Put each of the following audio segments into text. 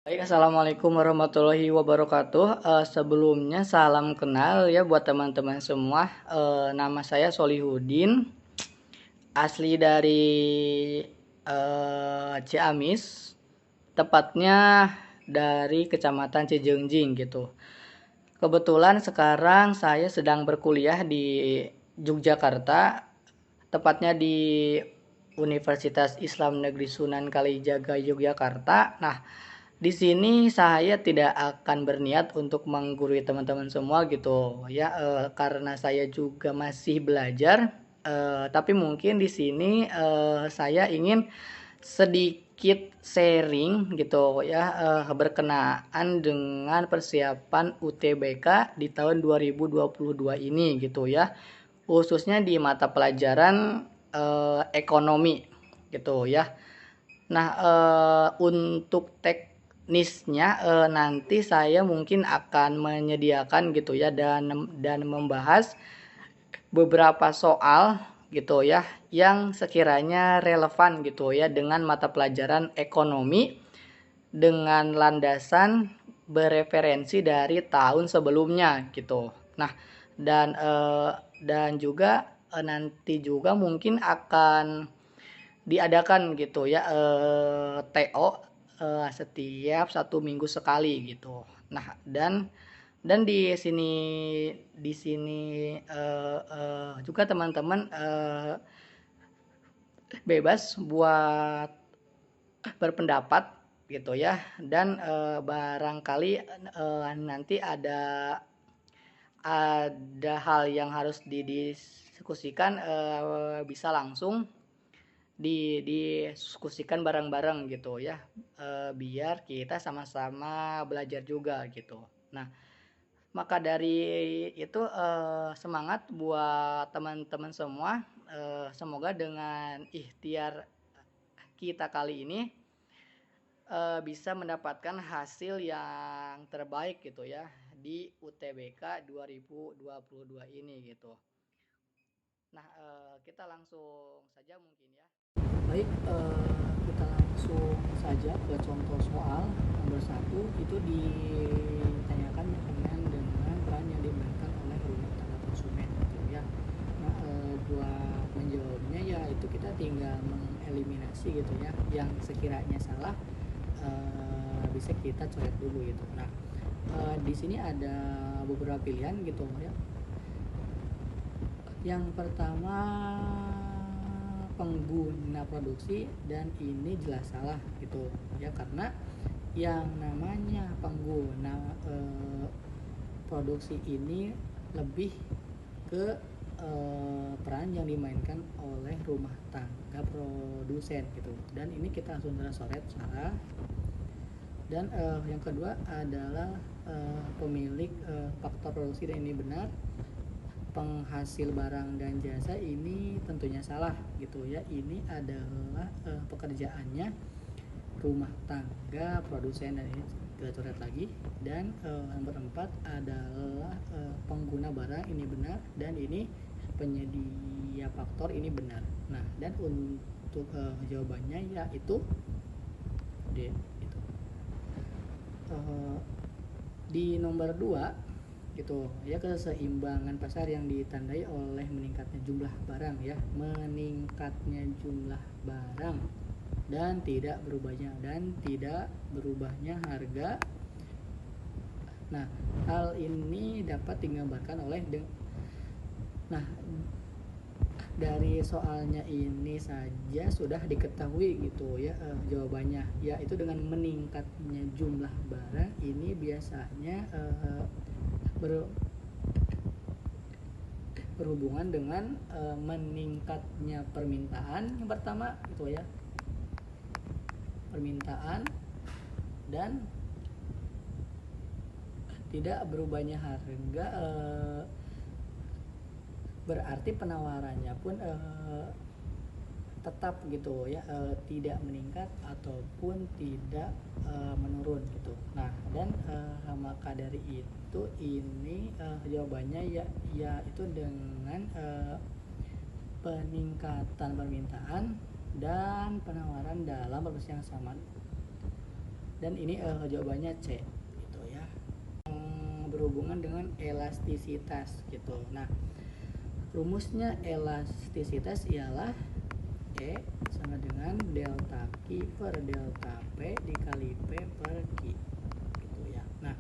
Baik, assalamualaikum warahmatullahi wabarakatuh. Sebelumnya salam kenal ya buat teman-teman semua. Nama saya Solihudin, asli dari Ciamis, tepatnya dari Kecamatan Cijeungjing gitu. Kebetulan sekarang saya sedang berkuliah di Yogyakarta, tepatnya di Universitas Islam Negeri Sunan Kalijaga Yogyakarta. Nah, di sini saya tidak akan berniat untuk menggurui teman-teman semua gitu ya, karena saya juga masih belajar. Tapi mungkin di sini saya ingin sedikit sharing gitu ya, berkenaan dengan persiapan UTBK di tahun 2022 ini gitu ya, khususnya di mata pelajaran ekonomi gitu ya. Nah, untuk teknisnya nanti saya mungkin akan menyediakan gitu ya, dan membahas beberapa soal gitu ya yang sekiranya relevan gitu ya dengan mata pelajaran ekonomi dengan landasan bereferensi dari tahun sebelumnya gitu. Nah, dan juga nanti juga mungkin akan diadakan gitu ya, TO setiap 1 minggu sekali gitu. Nah, dan di sini juga teman-teman bebas buat berpendapat gitu ya, dan barangkali nanti ada hal yang harus didiskusikan, bisa langsung didiskusikan bareng-bareng gitu ya, biar kita sama-sama belajar juga gitu. Nah, maka dari itu semangat buat teman-teman semua. Semoga dengan ikhtiar kita kali ini bisa mendapatkan hasil yang terbaik gitu ya di UTBK 2022 ini gitu. Nah, kita langsung saja mungkin ya. Baik, kita langsung saja ke contoh soal nomor 1. Itu ditanyakan dengan peran yang dimainkan oleh rumah tangga konsumen gitu ya. Nah, buat menjawabnya ya itu kita tinggal mengeliminasi gitu ya yang sekiranya salah, bisa kita coret dulu gitu. Nah, di sini ada beberapa pilihan gitu ya. Yang pertama, pengguna produksi, dan ini jelas salah gitu ya, karena yang namanya pengguna produksi ini lebih ke peran yang dimainkan oleh rumah tangga produsen gitu, dan ini kita langsung coret salah. Dan yang kedua adalah pemilik faktor produksi, dan ini benar. Penghasil barang dan jasa ini tentunya salah gitu ya, ini adalah pekerjaannya rumah tangga produsen, dan ini kita coret lagi. Dan nomor 4 adalah pengguna barang, ini benar, dan ini penyedia faktor, ini benar. Nah, dan untuk jawabannya yaitu D itu. Di nomor 2 gitu ya, keseimbangan pasar yang ditandai oleh meningkatnya jumlah barang ya, meningkatnya jumlah barang dan tidak berubahnya harga. Nah, hal ini dapat digambarkan oleh nah, dari soalnya ini saja sudah diketahui gitu ya, jawabannya yaitu dengan meningkatnya jumlah barang ini biasanya berhubungan dengan meningkatnya permintaan. Yang pertama itu ya, permintaan, dan tidak berubahnya harga, berarti penawarannya pun tetap gitu ya, tidak meningkat ataupun tidak menurun gitu. Nah, dan maka dari itu ini jawabannya yaitu dengan peningkatan permintaan dan penawaran dalam proporsi yang sama. Dan ini jawabannya C gitu ya. Berhubungan dengan elastisitas gitu. Nah, rumusnya elastisitas ialah E sama dengan delta Q per delta P dikali P per Q gitu ya. Nah,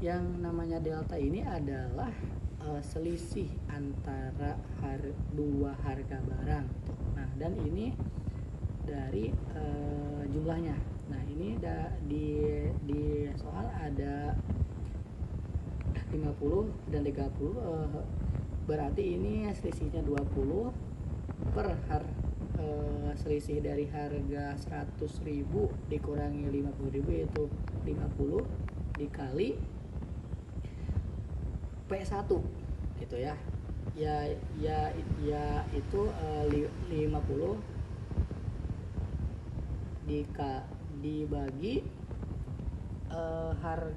yang namanya delta ini adalah selisih antara dua harga barang gitu. Nah, dan ini dari jumlahnya. Nah, ini di soal ada 50 dan 30, berarti ini selisihnya 20 per selisih dari harga 100.000 dikurangi 50.000 yaitu 50 dikali P1 gitu ya. Ya itu 50 dibagi harga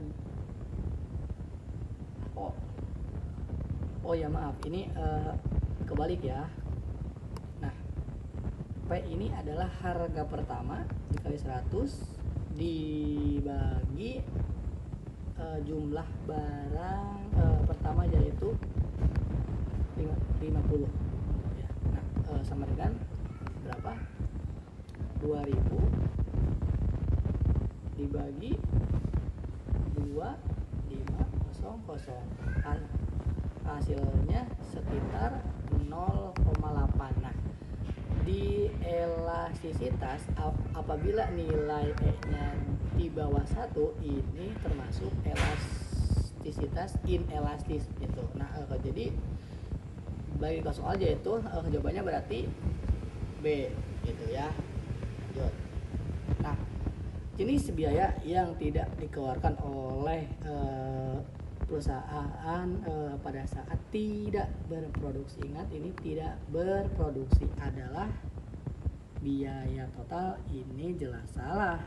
ya maaf, ini kebalik ya. Nah, P ini adalah harga pertama dikali 100 dibagi jumlah barang pertama yaitu 50 ya. Nah, sama dengan berapa? 2000 dibagi 2500, hasilnya sekitar 0,8. Nah, di elastisitas apabila nilai E-nya di bawah 1 ini termasuk elastisitas inelastis gitu. Nah, jadi bagi ke soal yaitu jawabannya berarti B gitu ya. Lanjut. Nah, jenis biaya yang tidak dikeluarkan oleh perusahaan pada saat tidak berproduksi. Ingat, ini tidak berproduksi adalah biaya total. Ini jelas salah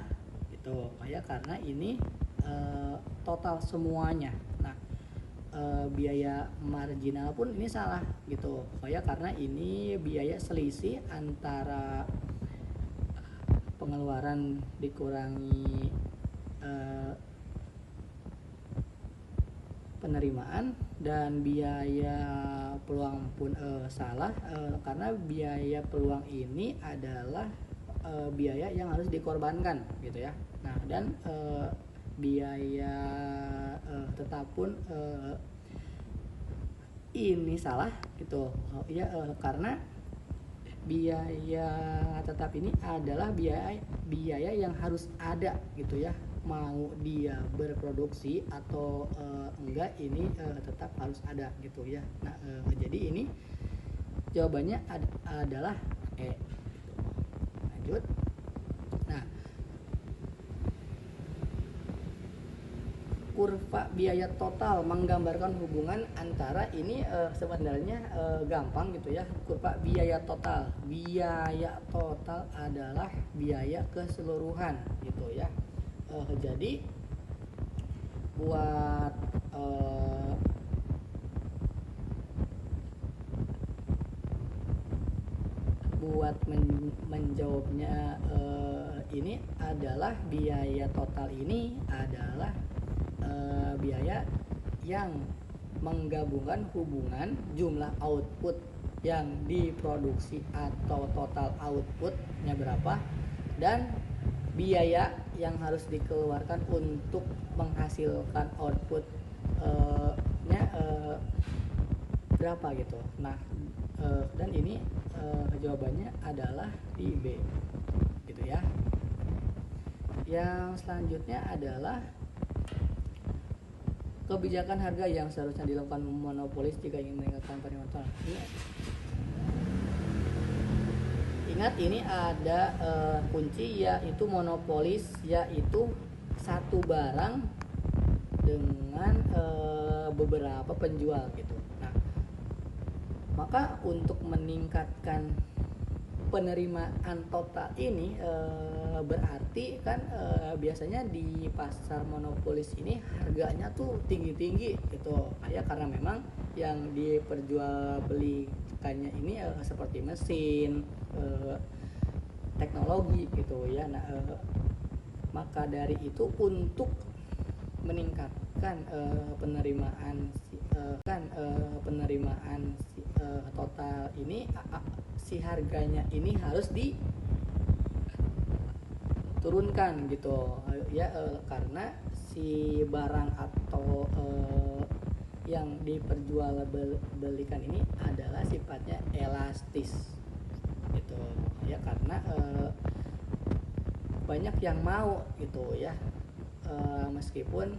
gitu ya, karena ini total semuanya. Nah, biaya marginal pun ini salah gitu ya, karena ini biaya selisih antara pengeluaran dikurangi penerimaan, dan biaya peluang pun salah karena biaya peluang ini adalah biaya yang harus dikorbankan gitu ya. Nah, dan biaya tetap pun ini salah gitu ya, karena biaya tetap ini adalah biaya yang harus ada gitu ya, mau dia berproduksi atau enggak, ini tetap harus ada gitu ya. Nah, jadi ini jawabannya adalah E gitu. Lanjut. Nah, kurva biaya total menggambarkan hubungan antara ini sebenarnya gampang gitu ya. Kurva biaya total adalah biaya keseluruhan gitu ya. Jadi buat menjawabnya ini adalah biaya total ini adalah biaya yang menggabungkan hubungan jumlah output yang diproduksi atau total outputnya berapa, dan biaya yang harus dikeluarkan untuk menghasilkan outputnya berapa gitu. Nah, dan ini jawabannya adalah di B gitu ya. Yang selanjutnya adalah kebijakan harga yang seharusnya dilakukan monopolis jika ingin meningkatkan penerimaan total. Ingat, ini ada kunci yaitu monopolis, yaitu satu barang dengan beberapa penjual gitu. Nah, maka untuk meningkatkan penerimaan total ini berarti kan biasanya di pasar monopolis ini harganya tuh tinggi-tinggi gitu ya, karena memang yang diperjualbelikannya ini seperti mesin, teknologi gitu ya. Nah, Maka dari itu untuk meningkatkan penerimaan total ini, si harganya ini harus diturunkan gitu ya, karena si barang atau yang diperjualbelikan ini adalah sifatnya elastis gitu ya, karena banyak yang mau gitu ya, meskipun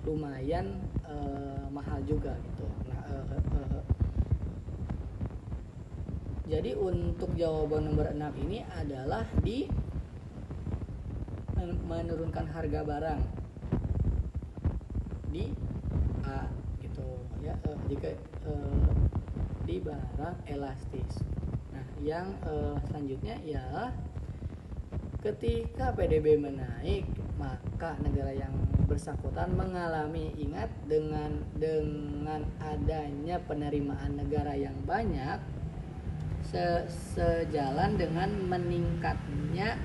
lumayan mahal juga gitu. Nah, jadi untuk jawaban nomor 6 ini adalah di menurunkan harga barang di A gitu ya, jika di barang elastis. Nah, yang selanjutnya ialah ketika PDB menaik, maka negara yang bersangkutan mengalami, ingat, dengan adanya penerimaan negara yang banyak, sejalan dengan meningkatnya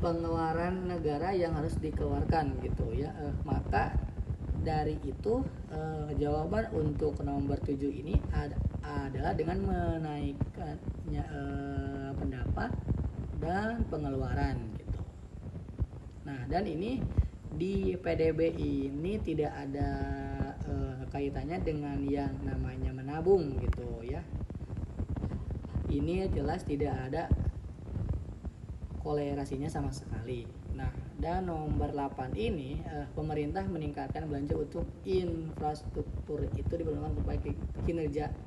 pengeluaran negara yang harus dikeluarkan gitu ya, maka dari itu jawaban untuk nomor 7 ini adalah dengan menaikkannya pendapat dan pengeluaran gitu. Nah, dan ini di PDB ini tidak ada kaitannya dengan yang namanya menabung gitu ya. Ini jelas tidak ada kolerasinya sama sekali. Nah, dan nomor 8 ini pemerintah meningkatkan belanja untuk infrastruktur itu diperlukan supaya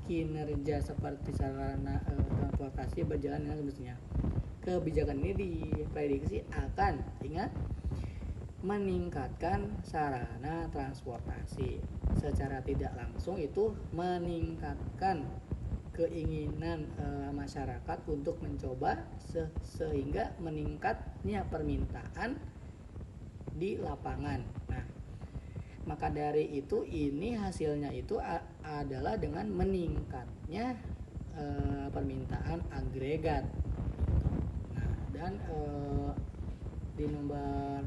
kinerja seperti sarana transportasi berjalan dengan semestinya. Kebijakan ini diprediksi akan, ingat, meningkatkan sarana transportasi. Secara tidak langsung itu meningkatkan keinginan masyarakat untuk mencoba sehingga meningkatnya permintaan di lapangan. Nah, maka dari itu ini hasilnya itu adalah dengan meningkatnya permintaan agregat. Nah, dan di nomor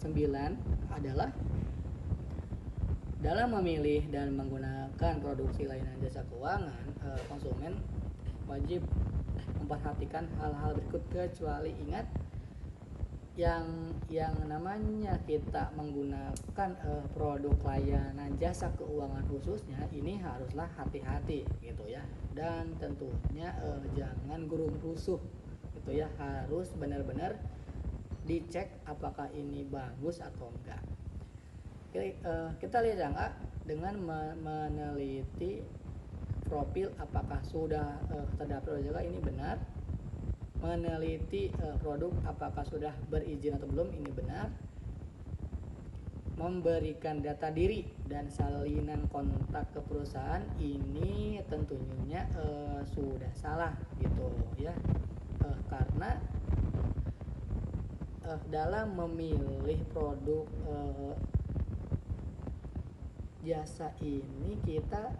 9 adalah dalam memilih dan menggunakan produksi layanan jasa keuangan, konsumen wajib memperhatikan hal-hal berikut, kecuali ingat yang namanya kita menggunakan produk layanan jasa keuangan khususnya ini haruslah hati-hati gitu ya, dan tentunya jangan gurung rusuh gitu ya, harus benar-benar dicek apakah ini bagus atau enggak. Kita lihat yang A, dengan meneliti profil apakah sudah terdaftar OJK, ini benar. Meneliti produk apakah sudah berizin atau belum, ini benar. Memberikan data diri dan salinan kontak ke perusahaan, ini tentunya sudah salah gitu ya, karena dalam memilih produk jasa ini kita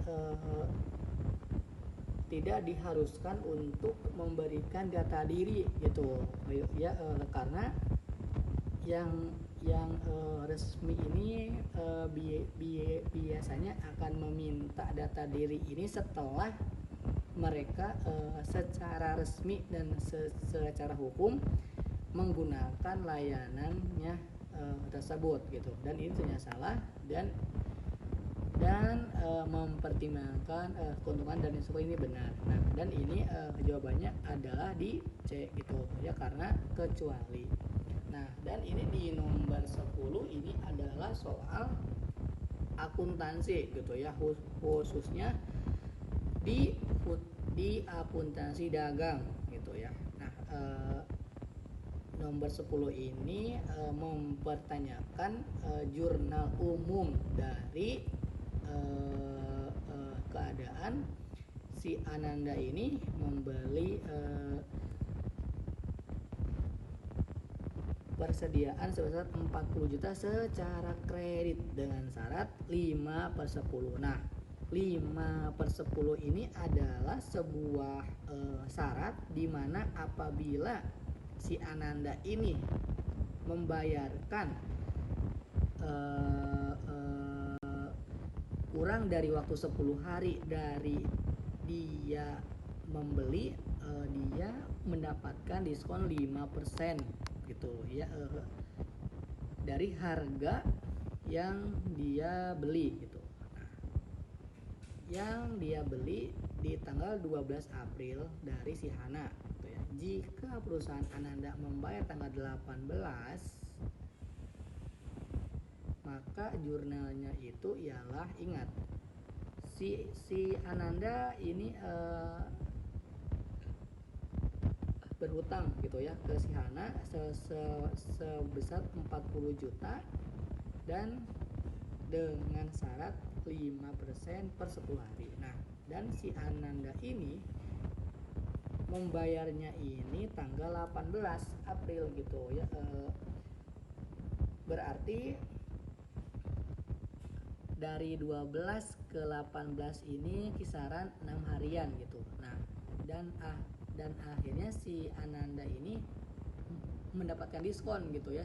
tidak diharuskan untuk memberikan data diri gitu ya, karena yang resmi ini biasanya akan meminta data diri ini setelah mereka secara resmi dan secara hukum menggunakan layanannya tersebut gitu, dan ini ternyata salah dan mempertimbangkan keuntungan dan risiko, ini benar. Nah, dan ini jawabannya adalah di C gitu ya, karena kecuali. Nah, dan ini di nomor 10 ini adalah soal akuntansi gitu ya, khususnya di akuntansi dagang gitu ya. Nah, nomor 10 ini mempertanyakan jurnal umum dari keadaan si Ananda ini membeli persediaan sebesar 40 juta secara kredit dengan syarat 5/10. Nah, 5/10 ini adalah sebuah syarat di mana apabila si Ananda ini membayarkan kurang dari waktu 10 hari dari dia membeli, dia mendapatkan diskon 5% gitu ya, dari harga yang dia beli gitu. Nah, yang dia beli di tanggal 12 April dari si Hana gitu ya. Jika perusahaan Ananda membayar tanggal 18, maka jurnalnya itu ialah, ingat, si Ananda ini berhutang gitu ya ke si Hana sebesar 40 juta dan dengan syarat 5% per 10 hari. Nah, dan si Ananda ini membayarnya ini tanggal 18 April gitu ya, berarti dari 12 ke 18 ini kisaran 6 harian gitu. Nah, dan akhirnya si Ananda ini mendapatkan diskon gitu ya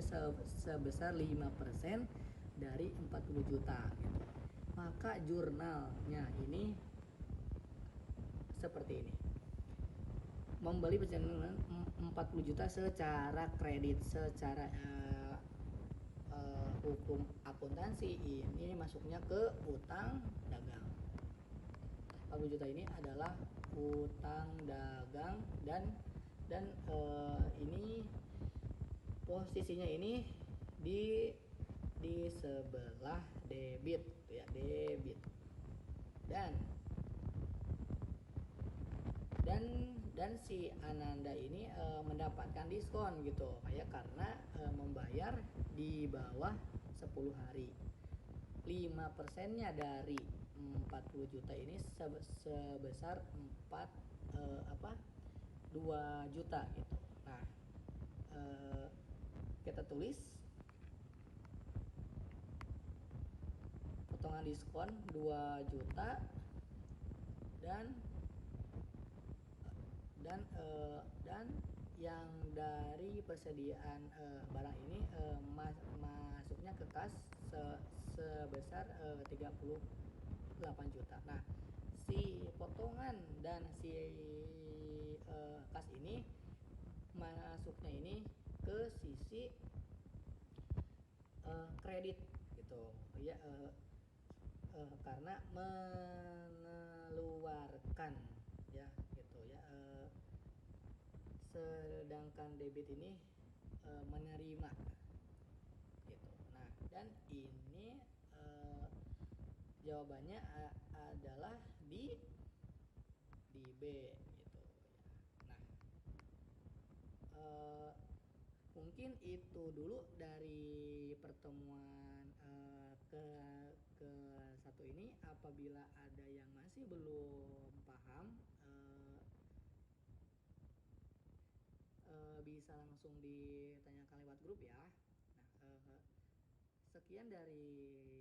sebesar 5% dari 40 juta gitu. Maka jurnalnya ini seperti ini. Membeli pecahan 40 juta secara kredit, secara hukum akuntansi ini masuknya ke utang dagang. 40 juta ini adalah utang dagang dan ini posisinya ini di sebelah debit ya, debit. Dan si Ananda ini mendapatkan diskon gitu ya, karena membayar di bawah 10 hari. 5%-nya dari 40 juta ini sebesar 2 juta gitu. Nah, kita tulis potongan diskon 2 juta dan yang dari persediaan barang ini masuknya ke kas sebesar 38 juta. Nah, si potongan dan si kas ini masuknya ini ke sisi kredit gitu ya, karena mengeluarkan ya gitu ya, sedangkan debit ini menerima gitu. Nah, dan ini jawabannya adalah di B gitu ya. Nah, mungkin itu dulu dari pertemuan ke satu ini. Apabila ada yang masih belum paham, bisa langsung ditanyakan lewat grup ya. Nah, sekian dari